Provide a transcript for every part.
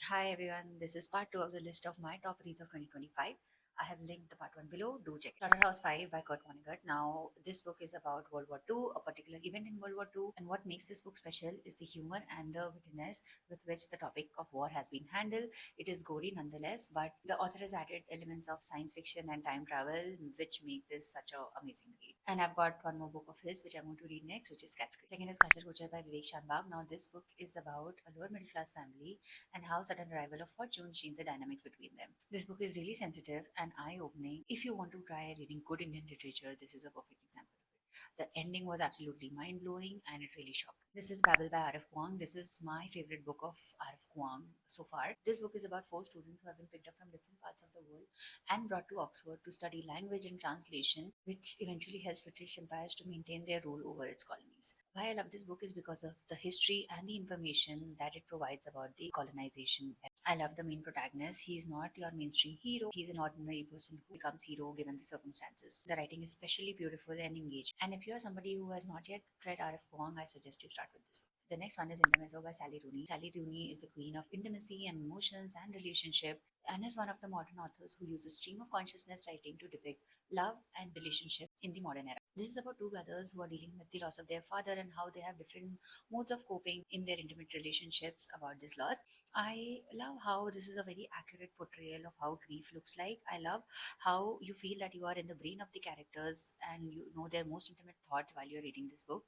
Hi everyone, this is part 2 of the list of my top reads of 2025. I have linked the part 1 below, do check it. Slaughterhouse 5 by Kurt Vonnegut. Now, this book is about World War II, a particular event in World War II, and what makes this book special is the humor and the wittiness with which the topic of war has been handled. It is gory nonetheless, but the author has added elements of science fiction and time travel, which make this such an amazing read. And I've got one more book of his, which I'm going to read next, which is Catskill. Second is Khachar Kochar by Vivek Shanbhag. Now, this book is about a lower middle class family and how sudden arrival of fortune changed the dynamics between them. This book is really sensitive and eye opening. If you want to try reading good Indian literature, this is a perfect example of it. The ending was absolutely mind blowing and it really shocked. This is Babel by Arif Kwang. This is my favorite book of Arif Kwang so far. This book is about four students who have been picked up from different parts of the world and brought to Oxford to study language and translation, which eventually helps British empires to maintain their rule over its colonies. Why I love this book is because of the history and the information that it provides about the colonization. I love the main protagonist. He's not your mainstream hero. He's an ordinary person who becomes hero given the circumstances. The writing is especially beautiful and engaging. And if you are somebody who has not yet read R.F. Kuang, I suggest you start with this book. The next one is Intermezzo by Sally Rooney. Sally Rooney is the queen of intimacy and emotions and relationship and is one of the modern authors who uses stream of consciousness writing to depict love and relationship in the modern era. This is about two brothers who are dealing with the loss of their father and how they have different modes of coping in their intimate relationships about this loss. I love how this is a very accurate portrayal of how grief looks like. I love how you feel that you are in the brain of the characters and you know their most intimate thoughts while you're reading this book.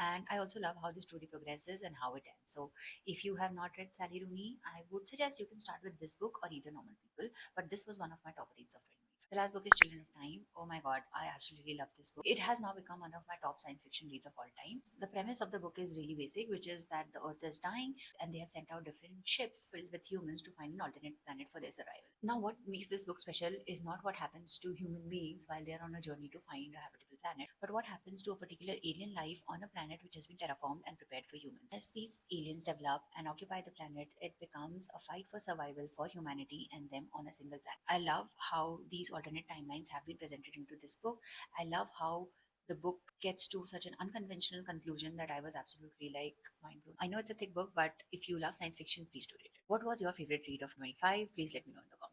And I also love how the story progresses and how it ends. So, if you have not read Sally Rooney, I would suggest you can start with this book or either Normal People. But this was one of my top reads of 2025. The last book is Children of Time. Oh my god, I absolutely love this book. It has now become one of my top science fiction reads of all time. The premise of the book is really basic, which is that the Earth is dying and they have sent out different ships filled with humans to find an alternate planet for their survival. Now, what makes this book special is not what happens to human beings while they are on a journey to find a habitable planet, but what happens to a particular alien life on a planet which has been terraformed and prepared for humans. As these aliens develop and occupy the planet, it becomes a fight for survival for humanity and them on a single planet. I love how these alternate timelines have been presented into this book. I love how the book gets to such an unconventional conclusion that I was absolutely like mind blown. I know it's a thick book, but if you love science fiction, please do read it. What was your favorite read of 25? Please let me know in the comments.